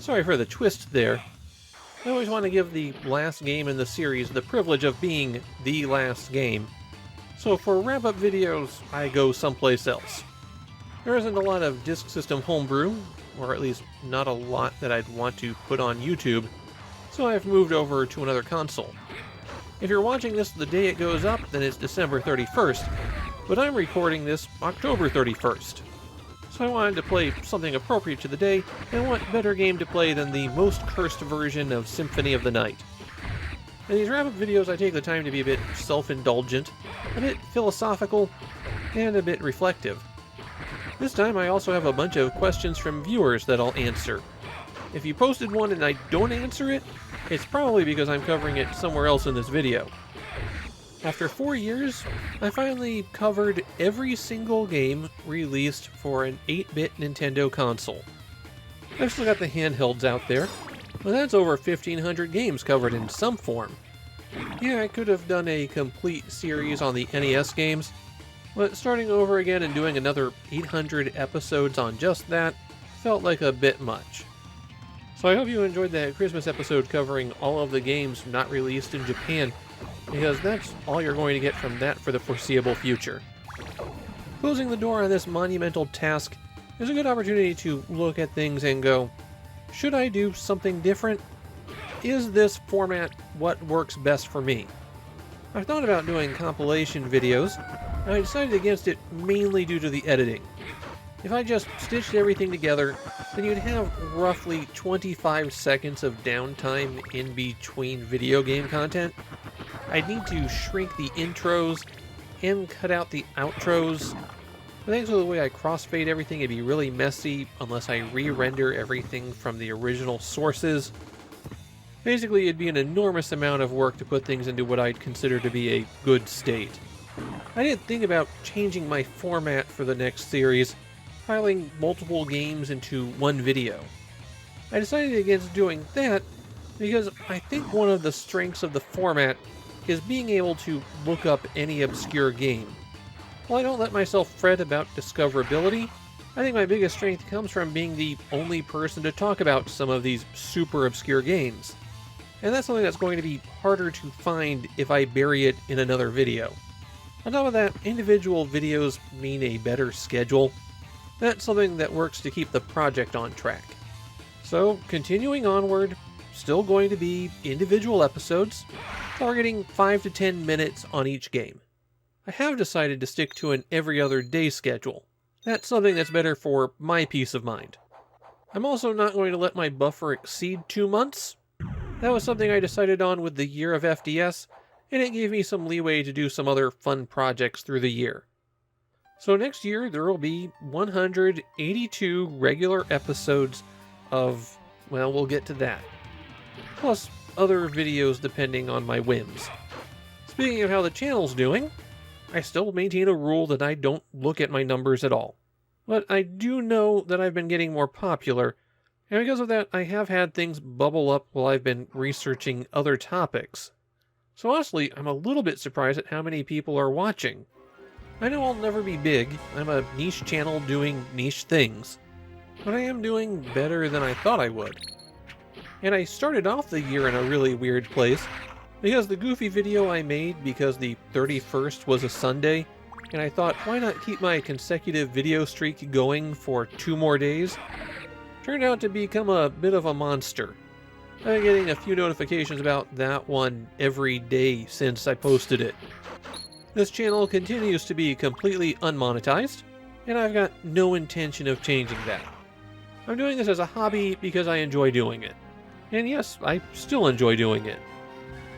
Sorry for the twist there. I always want to give the last game in the series the privilege of being the last game. So for wrap-up videos, I go someplace else. There isn't a lot of disk system homebrew, or at least not a lot that I'd want to put on YouTube, so I've moved over to another console. If you're watching this the day it goes up, then it's December 31st, but I'm recording this October 31st. So I wanted to play something appropriate to the day, and what better game to play than the most cursed version of Symphony of the Night. In these wrap-up videos I take the time to be a bit self-indulgent, a bit philosophical, and a bit reflective. This time I also have a bunch of questions from viewers that I'll answer. If you posted one and I don't answer it, it's probably because I'm covering it somewhere else in this video. After 4 years, I finally covered every single game released for an 8-bit Nintendo console. I've still got the handhelds out there, but that's over 1,500 games covered in some form. Yeah, I could have done a complete series on the NES games, but starting over again and doing another 800 episodes on just that felt like a bit much. So I hope you enjoyed that Christmas episode covering all of the games not released in Japan, because that's all you're going to get from that for the foreseeable future. Closing the door on this monumental task is a good opportunity to look at things and go, should I do something different? Is this format what works best for me? I thought about doing compilation videos, and I decided against it mainly due to the editing. If I just stitched everything together, then you'd have roughly 25 seconds of downtime in between video game content. I'd need to shrink the intros and cut out the outros. But thanks to the way I crossfade everything, it'd be really messy unless I re-render everything from the original sources. Basically, it'd be an enormous amount of work to put things into what I'd consider to be a good state. I didn't think about changing my format for the next series, piling multiple games into one video. I decided against doing that because I think one of the strengths of the format is being able to look up any obscure game. While I don't let myself fret about discoverability, I think my biggest strength comes from being the only person to talk about some of these super obscure games. And that's something that's going to be harder to find if I bury it in another video. On top of that, individual videos mean a better schedule. That's something that works to keep the project on track. So, continuing onward, still going to be individual episodes, targeting 5 to 10 minutes on each game. I have decided to stick to an every other day schedule. That's something that's better for my peace of mind. I'm also not going to let my buffer exceed 2 months. That was something I decided on with the Year of FDS, and it gave me some leeway to do some other fun projects through the year. So next year there will be 182 regular episodes of, well, we'll get to that. Plus other videos depending on my whims. Speaking of how the channel's doing, I still maintain a rule that I don't look at my numbers at all. But I do know that I've been getting more popular, and because of that I have had things bubble up while I've been researching other topics. So honestly, I'm a little bit surprised at how many people are watching. I know I'll never be big, I'm a niche channel doing niche things, but I am doing better than I thought I would. And I started off the year in a really weird place, because the goofy video I made because the 31st was a Sunday, and I thought, why not keep my consecutive video streak going for 2 more days, turned out to become a bit of a monster. I've been getting a few notifications about that one every day since I posted it. This channel continues to be completely unmonetized, and I've got no intention of changing that. I'm doing this as a hobby because I enjoy doing it. And yes, I still enjoy doing it.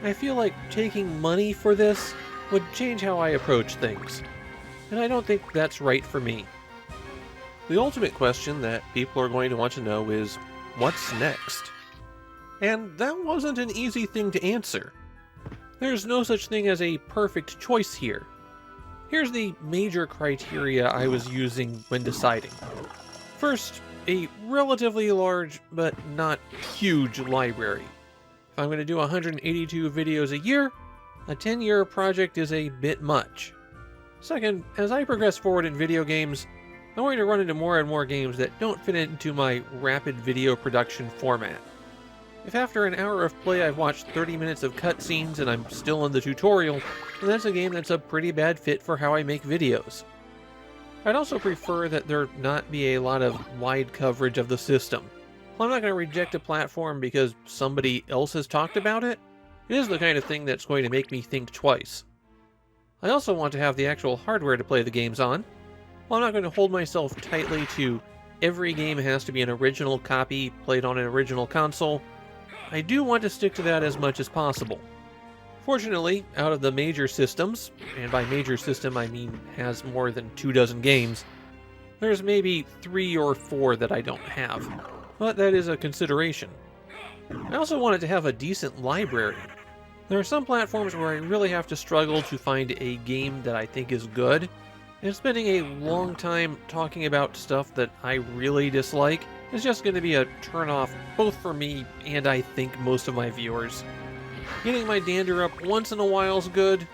I feel like taking money for this would change how I approach things, and I don't think that's right for me. The ultimate question that people are going to want to know is, what's next? And that wasn't an easy thing to answer. There's no such thing as a perfect choice here. Here's the major criteria I was using when deciding. First, a relatively large but not huge library. If I'm going to do 182 videos a year, a 10-year project is a bit much. Second, as I progress forward in video games, I'm going to run into more and more games that don't fit into my rapid video production format. If after an hour of play I've watched 30 minutes of cutscenes and I'm still in the tutorial, then that's a game that's a pretty bad fit for how I make videos. I'd also prefer that there not be a lot of wide coverage of the system. While I'm not going to reject a platform because somebody else has talked about it, it is the kind of thing that's going to make me think twice. I also want to have the actual hardware to play the games on. While I'm not going to hold myself tightly to every game has to be an original copy played on an original console, I do want to stick to that as much as possible. Fortunately, out of the major systems, and by major system I mean has more than 24 games, there's maybe 3 or 4 that I don't have, but that is a consideration. I also wanted to have a decent library. There are some platforms where I really have to struggle to find a game that I think is good, and spending a long time talking about stuff that I really dislike is just going to be a turn-off both for me and I think most of my viewers. Getting my dander up once in a while is good.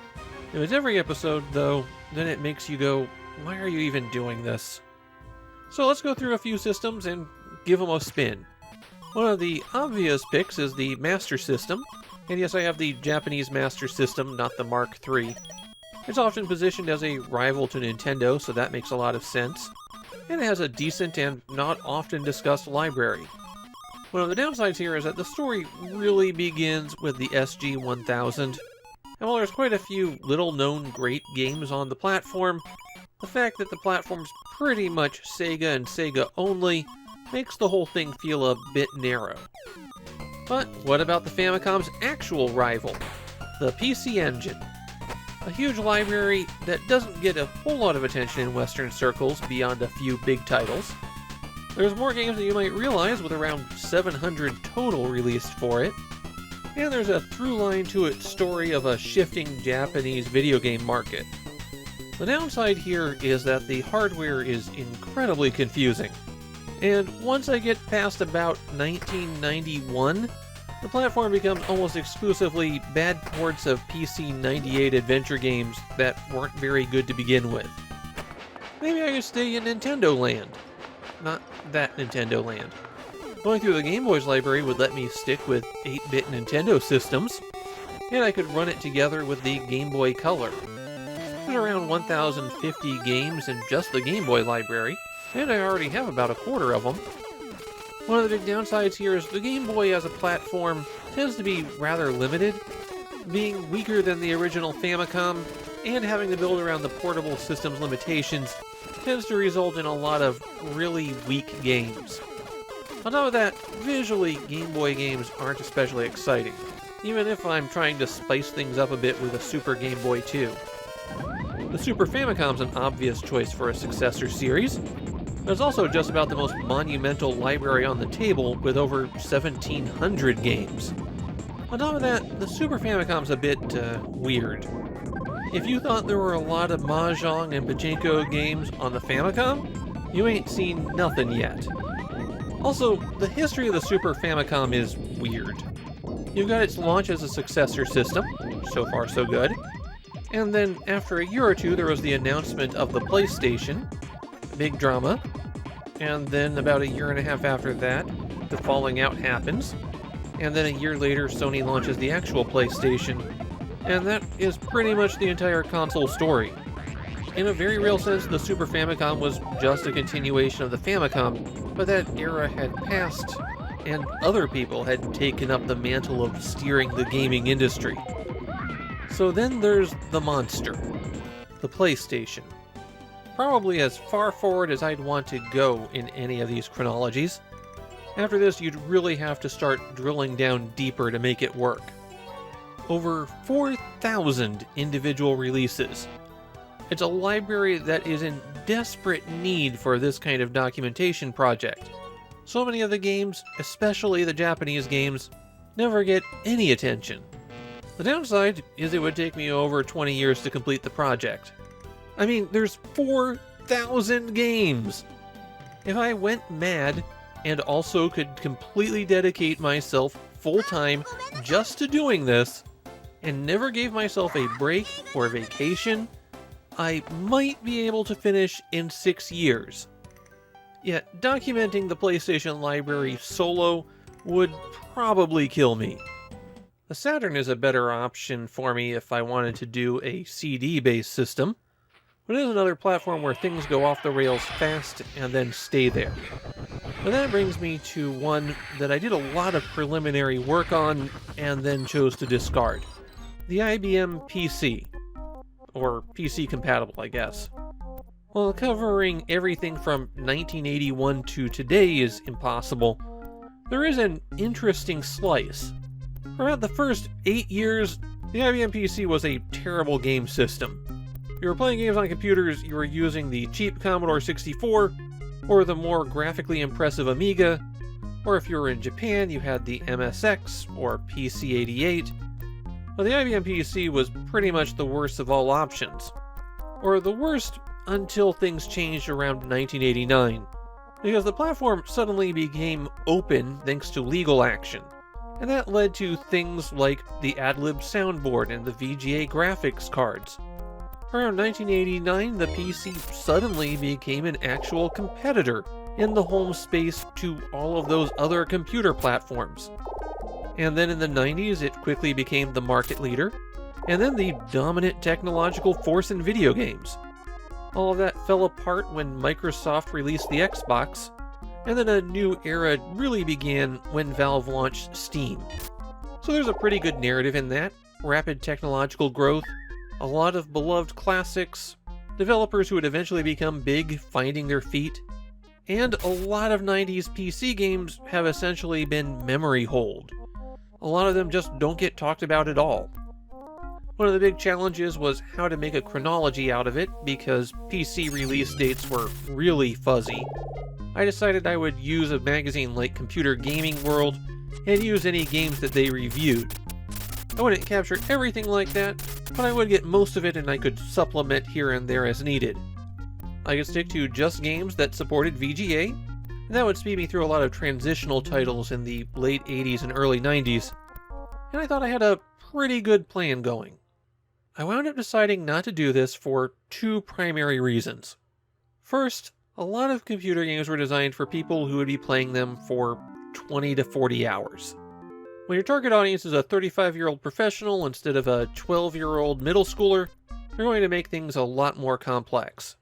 If it's every episode, though, then it makes you go, why are you even doing this? So let's go through a few systems and give them a spin. One of the obvious picks is the Master System, and yes, I have the Japanese Master System, not the Mark III. It's often positioned as a rival to Nintendo, so that makes a lot of sense. And it has a decent and not often discussed library. One of the downsides here is that the story really begins with the SG-1000. And while there's quite a few little-known great games on the platform, the fact that the platform's pretty much Sega and Sega only makes the whole thing feel a bit narrow. But what about the Famicom's actual rival, the PC Engine? A huge library that doesn't get a whole lot of attention in Western circles beyond a few big titles. There's more games than you might realize, with around 700 total released for it. And there's a through line to its story of a shifting Japanese video game market. The downside here is that the hardware is incredibly confusing. And once I get past about 1991, the platform becomes almost exclusively bad ports of PC 98 adventure games that weren't very good to begin with. Maybe I could stay in Nintendo land. Not that Nintendo land. Going through the Game Boy's library would let me stick with 8-bit Nintendo systems, and I could run it together with the Game Boy Color. There's around 1,050 games in just the Game Boy library, and I already have about a quarter of them. One of the big downsides here is the Game Boy as a platform tends to be rather limited, being weaker than the original Famicom, and having to build around the portable system's limitations tends to result in a lot of really weak games. On top of that, visually, Game Boy games aren't especially exciting, even if I'm trying to spice things up a bit with a Super Game Boy 2. The Super Famicom's an obvious choice for a successor series. There's also just about the most monumental library on the table, with over 1,700 games. On top of that, the Super Famicom's a bit weird. If you thought there were a lot of Mahjong and Pachinko games on the Famicom, you ain't seen nothing yet. Also, the history of the Super Famicom is weird. You've got its launch as a successor system, so far so good, and then after a year or two there was the announcement of the PlayStation, big drama, and then about a year and a half after that, the falling out happens, and then a year later Sony launches the actual PlayStation, and that is pretty much the entire console story. In a very real sense, the Super Famicom was just a continuation of the Famicom, but that era had passed, and other people had taken up the mantle of steering the gaming industry. So then there's the monster, the PlayStation. Probably as far forward as I'd want to go in any of these chronologies. After this, you'd really have to start drilling down deeper to make it work. Over 4,000 individual releases. It's a library that is in desperate need for this kind of documentation project. So many of the games, especially the Japanese games, never get any attention. The downside is it would take me over 20 years to complete the project. I mean, there's 4,000 games! If I went mad and also could completely dedicate myself full-time just to doing this, and never gave myself a break or a vacation, I might be able to finish in 6 years. Yet, documenting the PlayStation library solo would probably kill me. The Saturn is a better option for me if I wanted to do a CD-based system, but it is another platform where things go off the rails fast and then stay there. And that brings me to one that I did a lot of preliminary work on and then chose to discard. The IBM PC. Or PC compatible, I guess. While covering everything from 1981 to today is impossible, there is an interesting slice. For about the first 8 years, the IBM PC was a terrible game system. If you were playing games on computers, you were using the cheap Commodore 64, or the more graphically impressive Amiga, or if you were in Japan, you had the MSX or PC-88. Well, the IBM PC was pretty much the worst of all options. Or the worst until things changed around 1989, because the platform suddenly became open thanks to legal action, and that led to things like the AdLib soundboard and the VGA graphics cards. Around 1989, the PC suddenly became an actual competitor in the home space to all of those other computer platforms. And then in the 90s, it quickly became the market leader, and then the dominant technological force in video games. All of that fell apart when Microsoft released the Xbox, and then a new era really began when Valve launched Steam. So there's a pretty good narrative in that: rapid technological growth, a lot of beloved classics, developers who would eventually become big finding their feet, and a lot of 90s PC games have essentially been memory holed. A lot of them just don't get talked about at all. One of the big challenges was how to make a chronology out of it, because PC release dates were really fuzzy. I decided I would use a magazine like Computer Gaming World and use any games that they reviewed. I wouldn't capture everything like that, but I would get most of it and I could supplement here and there as needed. I could stick to just games that supported VGA, and that would speed me through a lot of transitional titles in the late 80s and early 90s, and I thought I had a pretty good plan going. I wound up deciding not to do this for two primary reasons. First, a lot of computer games were designed for people who would be playing them for 20 to 40 hours. When your target audience is a 35-year-old professional instead of a 12-year-old middle schooler, you're going to make things a lot more complex.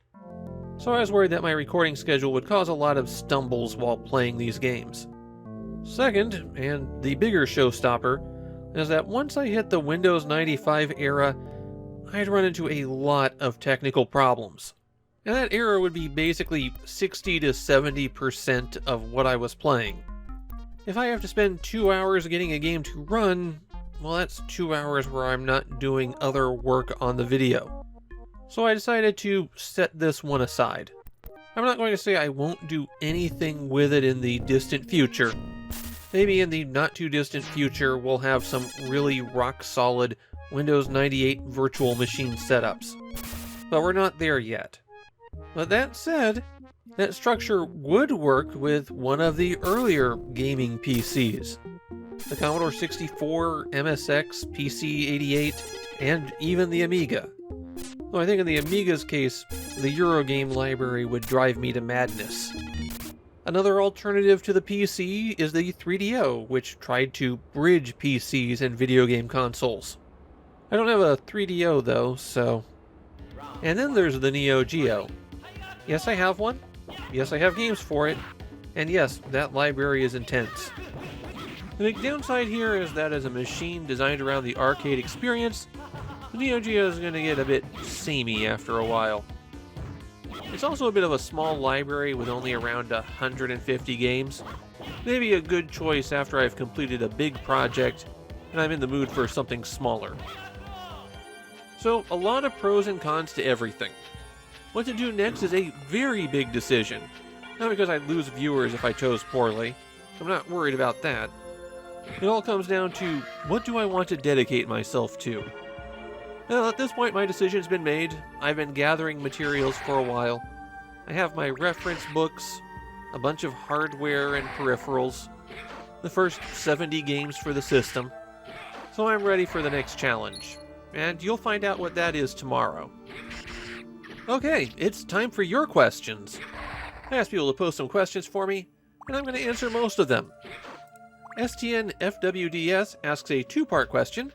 So I was worried that my recording schedule would cause a lot of stumbles while playing these games. Second, and the bigger showstopper, is that once I hit the Windows 95 era, I'd run into a lot of technical problems. And that era would be basically 60 to 70% of what I was playing. If I have to spend 2 hours getting a game to run, well, that's 2 hours where I'm not doing other work on the video. So I decided to set this one aside. I'm not going to say I won't do anything with it in the distant future. Maybe in the not too distant future we'll have some really rock solid Windows 98 virtual machine setups. But we're not there yet. But that said, that structure would work with one of the earlier gaming PCs. The Commodore 64, MSX, PC-88, and even the Amiga. Though I think in the Amiga's case, the Eurogame library would drive me to madness. Another alternative to the PC is the 3DO, which tried to bridge PCs and video game consoles. I don't have a 3DO though, so... And then there's the Neo Geo. Yes, I have one. Yes, I have games for it. And yes, that library is intense. The big downside here is that as a machine designed around the arcade experience, the Neo Geo is going to get a bit samey after a while. It's also a bit of a small library with only around 150 games. Maybe a good choice after I've completed a big project and I'm in the mood for something smaller. So, a lot of pros and cons to everything. What to do next is a very big decision. Not because I'd lose viewers if I chose poorly. I'm not worried about that. It all comes down to, what do I want to dedicate myself to? Well, at this point my decision's been made. I've been gathering materials for a while. I have my reference books, a bunch of hardware and peripherals, the first 70 games for the system. So I'm ready for the next challenge. And you'll find out what that is tomorrow. Okay, it's time for your questions. I asked people to post some questions for me, and I'm going to answer most of them. STN FWDS asks a two-part question.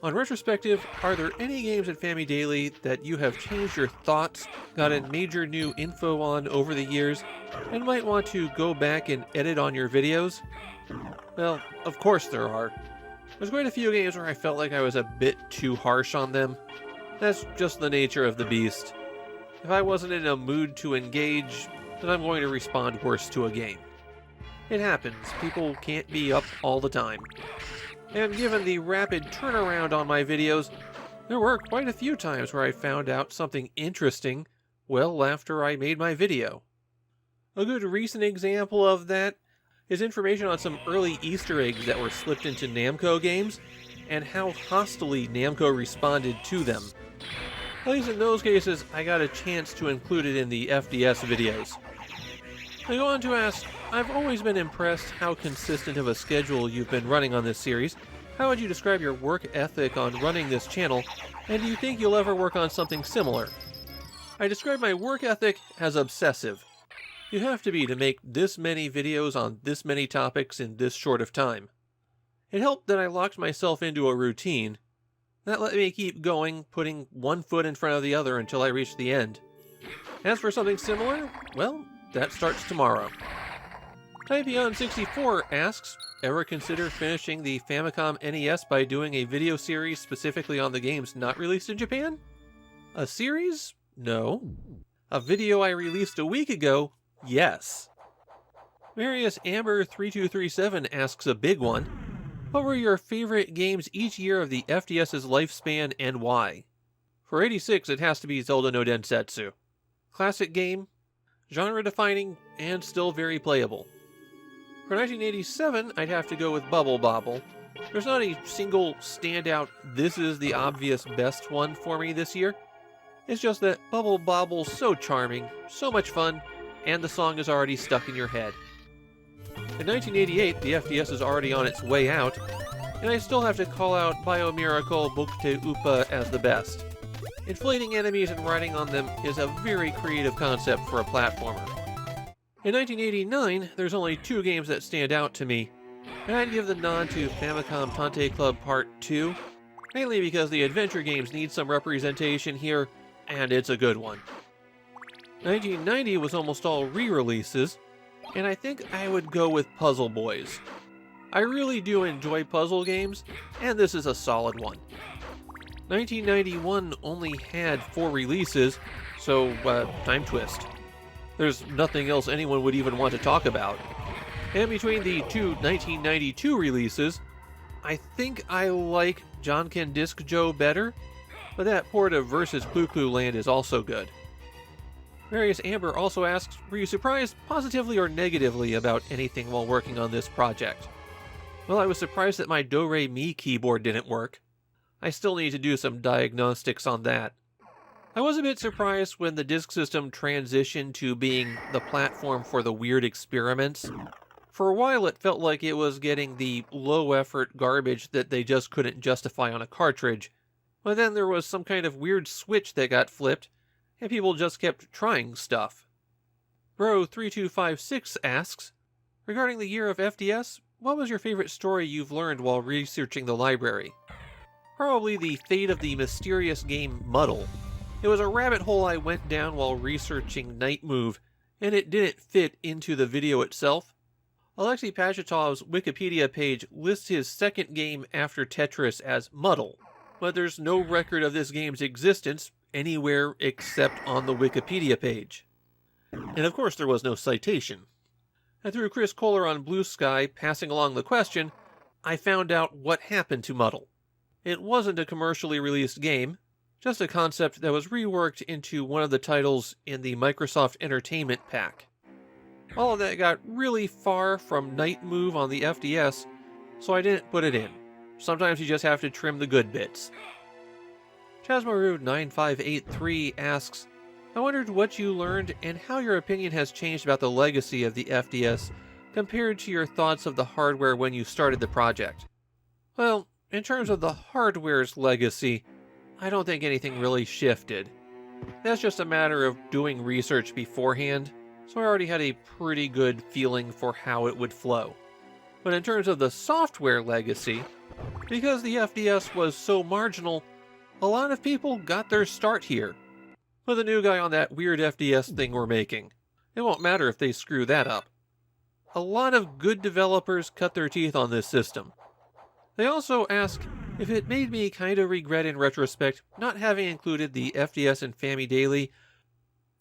On retrospective, are there any games in Family Daily that you have changed your thoughts, gotten major new info on over the years, and might want to go back and edit on your videos? Well, of course there are. There's quite a few games where I felt like I was a bit too harsh on them. That's just the nature of the beast. If I wasn't in a mood to engage, then I'm going to respond worse to a game. It happens, people can't be up all the time. And given the rapid turnaround on my videos, there were quite a few times where I found out something interesting well after I made my video. A good recent example of that is information on some early Easter eggs that were slipped into Namco games, and how hostily Namco responded to them. At least in those cases, I got a chance to include it in the FDS videos. They go on to ask, I've always been impressed how consistent of a schedule you've been running on this series. How would you describe your work ethic on running this channel, and do you think you'll ever work on something similar? I describe my work ethic as obsessive. You have to be to make this many videos on this many topics in this short of time. It helped that I locked myself into a routine. That let me keep going, putting one foot in front of the other until I reached the end. As for something similar, well, that starts tomorrow. Typeon64 asks, ever consider finishing the Famicom NES by doing a video series specifically on the games not released in Japan? A series? No. A video I released a week ago? Yes. Marius Amber 3237 asks a big one. What were your favorite games each year of the FDS's lifespan and why? For 86, it has to be Zelda no Densetsu. Classic game, genre-defining, and still very playable. For 1987, I'd have to go with Bubble Bobble. There's not a single standout, this is the obvious best one for me this year. It's just that Bubble Bobble's so charming, so much fun, and the song is already stuck in your head. In 1988, the FDS is already on its way out, and I still have to call out Biomiracle Bukte Upa as the best. Inflating enemies and riding on them is a very creative concept for a platformer. In 1989, there's only two games that stand out to me, and I'd give the nod to Famicom Tante Club Part 2, mainly because the adventure games need some representation here, and it's a good one. 1990 was almost all re-releases, and I think I would go with Puzzle Boys. I really do enjoy puzzle games, and this is a solid one. 1991 only had 4 releases, so time twist. There's nothing else anyone would even want to talk about. And between the two 1992 releases, I think I like Jonken Disc Joe better, but that port of Versus Clue Clue Land is also good. Marius Amber also asks, were you surprised positively or negatively about anything while working on this project? Well, I was surprised that my Do-Re-Mi keyboard didn't work. I still need to do some diagnostics on that. I was a bit surprised when the disk system transitioned to being the platform for the weird experiments. For a while it felt like it was getting the low-effort garbage that they just couldn't justify on a cartridge, but then there was some kind of weird switch that got flipped, and people just kept trying stuff. Bro3256 asks, regarding the Year of FDS, what was your favorite story you've learned while researching the library? Probably the fate of the mysterious game Muddle. It was a rabbit hole I went down while researching Night Move, and it didn't fit into the video itself. Alexei Pachetov's Wikipedia page lists his second game after Tetris as Muddle, but there's no record of this game's existence anywhere except on the Wikipedia page. And of course there was no citation. And through Chris Kohler on Blue Sky passing along the question, I found out what happened to Muddle. It wasn't a commercially released game, just a concept that was reworked into one of the titles in the Microsoft Entertainment Pack. All of that got really far from Night Move on the FDS, so I didn't put it in. Sometimes you just have to trim the good bits. Chasmaru9583 asks, I wondered what you learned and how your opinion has changed about the legacy of the FDS compared to your thoughts of the hardware when you started the project. Well, in terms of the hardware's legacy, I don't think anything really shifted. That's just a matter of doing research beforehand, so I already had a pretty good feeling for how it would flow. But in terms of the software legacy, because the FDS was so marginal, a lot of people got their start here. With a new guy on that weird FDS thing we're making, it won't matter if they screw that up. A lot of good developers cut their teeth on this system. They also ask if it made me kinda regret in retrospect not having included the FDS and Family Daily.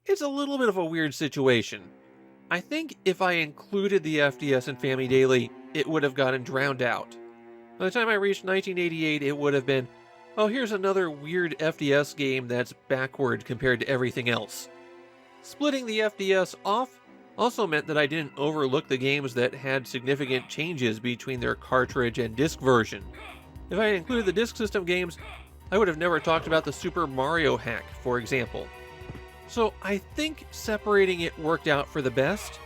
It's a little bit of a weird situation. I think if I included the FDS and Family Daily, it would have gotten drowned out. By the time I reached 1988, it would have been, oh, here's another weird FDS game that's backward compared to everything else. Splitting the FDS off also meant that I didn't overlook the games that had significant changes between their cartridge and disc version. If I had included the disc system games, I would have never talked about the Super Mario hack, for example. So I think separating it worked out for the best.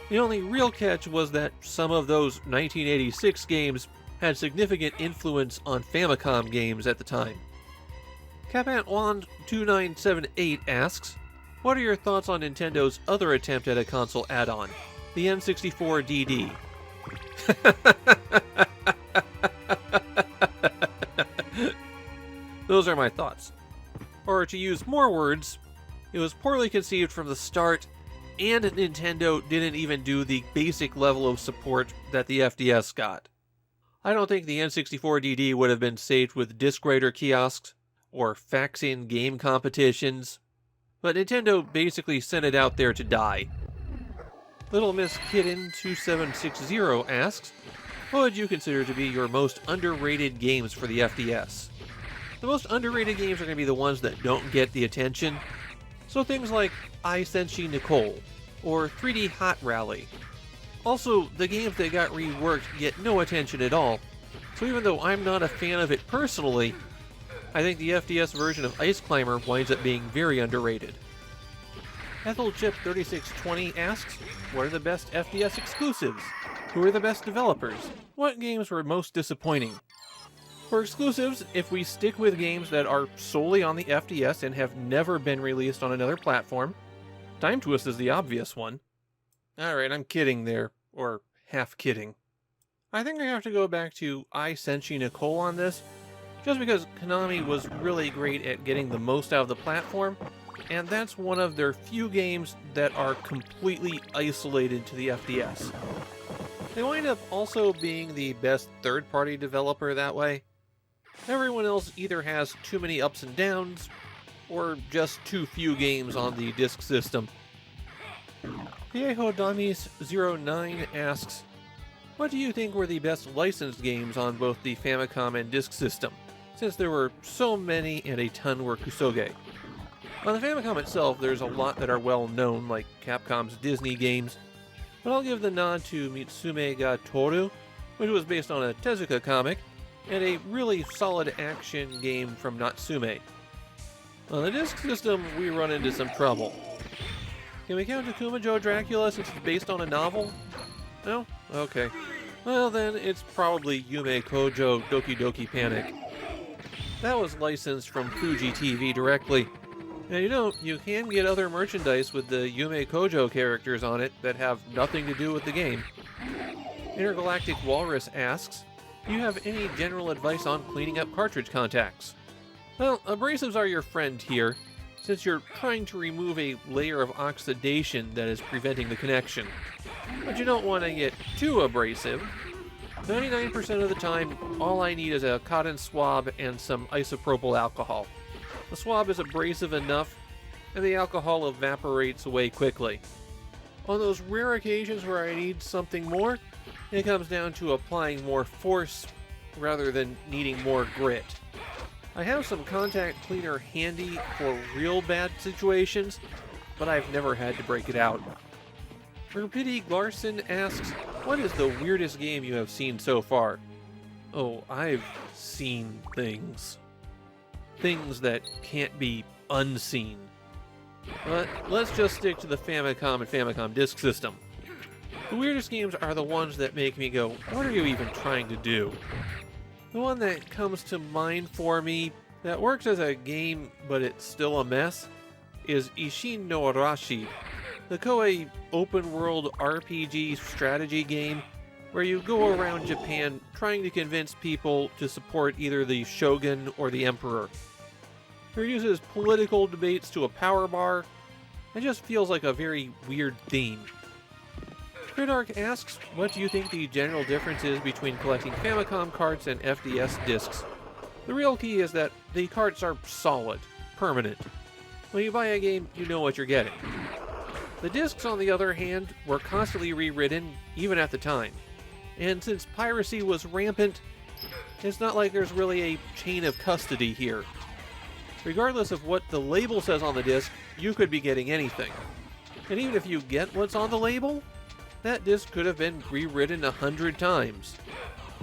The only real catch was that some of those 1986 games had significant influence on Famicom games at the time. CapAntWand2978 asks, what are your thoughts on Nintendo's other attempt at a console add-on, the N64 DD? Those are my thoughts. Or to use more words, it was poorly conceived from the start, and Nintendo didn't even do the basic level of support that the FDS got. I don't think the N64 DD would have been saved with disc writer kiosks or fax-in game competitions, but Nintendo basically sent it out there to die. Little Miss Kitten2760 asks, what would you consider to be your most underrated games for the FDS? The most underrated games are going to be the ones that don't get the attention, so things like I Senshi Nicole or 3D Hot Rally. Also, the games that got reworked get no attention at all, so even though I'm not a fan of it personally, I think the FDS version of Ice Climber winds up being very underrated. EthelChip3620 asks, what are the best FDS exclusives? Who are the best developers? What games were most disappointing? For exclusives, if we stick with games that are solely on the FDS and have never been released on another platform, Time Twist is the obvious one. Alright, I'm kidding there, or half kidding. I think I have to go back to I Senshi Nicole on this, just because Konami was really great at getting the most out of the platform, and that's one of their few games that are completely isolated to the FDS. They wind up also being the best third-party developer that way. Everyone else either has too many ups and downs, or just too few games on the disc system. Viejo Damis 09 asks, what do you think were the best licensed games on both the Famicom and disc system, since there were so many and a ton were Kusoge? On the Famicom itself, there's a lot that are well known, like Capcom's Disney games, but I'll give the nod to Mitsume ga Toru, which was based on a Tezuka comic, and a really solid action game from Natsume. On the disc system, we run into some trouble. Can we count Takuma Joe Dracula since it's based on a novel? No? Okay. Well then, it's probably Yume Kojo Doki Doki Panic. That was licensed from Fuji TV directly. And you can get other merchandise with the Yume Kojo characters on it that have nothing to do with the game. Intergalactic Walrus asks, do you have any general advice on cleaning up cartridge contacts? Well, abrasives are your friend here, since you're trying to remove a layer of oxidation that is preventing the connection. But you don't want to get too abrasive. 99% of the time, all I need is a cotton swab and some isopropyl alcohol. The swab is abrasive enough, and the alcohol evaporates away quickly. On those rare occasions where I need something more, it comes down to applying more force rather than needing more grit. I have some contact cleaner handy for real bad situations, but I've never had to break it out. Rupidi Larson asks, what is the weirdest game you have seen so far? Oh, I've seen things. Things that can't be unseen. But let's just stick to the Famicom and Famicom Disk System. The weirdest games are the ones that make me go, what are you even trying to do? The one that comes to mind for me, that works as a game, but it's still a mess, is Ishin no Arashi, the Koei open-world RPG strategy game where you go around Japan trying to convince people to support either the shogun or the emperor. It reduces political debates to a power bar, and just feels like a very weird theme. Critarch asks, what do you think the general difference is between collecting Famicom carts and FDS discs? The real key is that the carts are solid, permanent. When you buy a game, you know what you're getting. The discs, on the other hand, were constantly rewritten, even at the time. And since piracy was rampant, it's not like there's really a chain of custody here. Regardless of what the label says on the disc, you could be getting anything. And even if you get what's on the label, that disc could have been rewritten 100 times.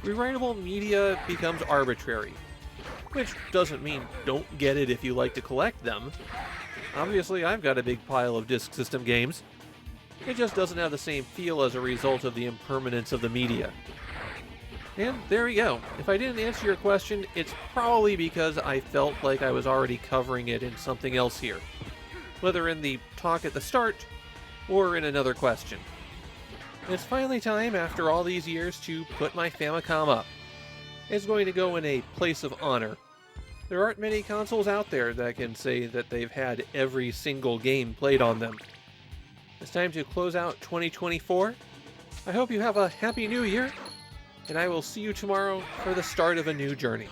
Rewritable media becomes arbitrary. Which doesn't mean don't get it if you like to collect them. Obviously, I've got a big pile of Disk System games. It just doesn't have the same feel as a result of the impermanence of the media. And there we go. If I didn't answer your question, it's probably because I felt like I was already covering it in something else here. Whether in the talk at the start, or in another question. It's finally time, after all these years, to put my Famicom up. It's going to go in a place of honor. There aren't many consoles out there that can say that they've had every single game played on them. It's time to close out 2024. I hope you have a happy new year, and I will see you tomorrow for the start of a new journey.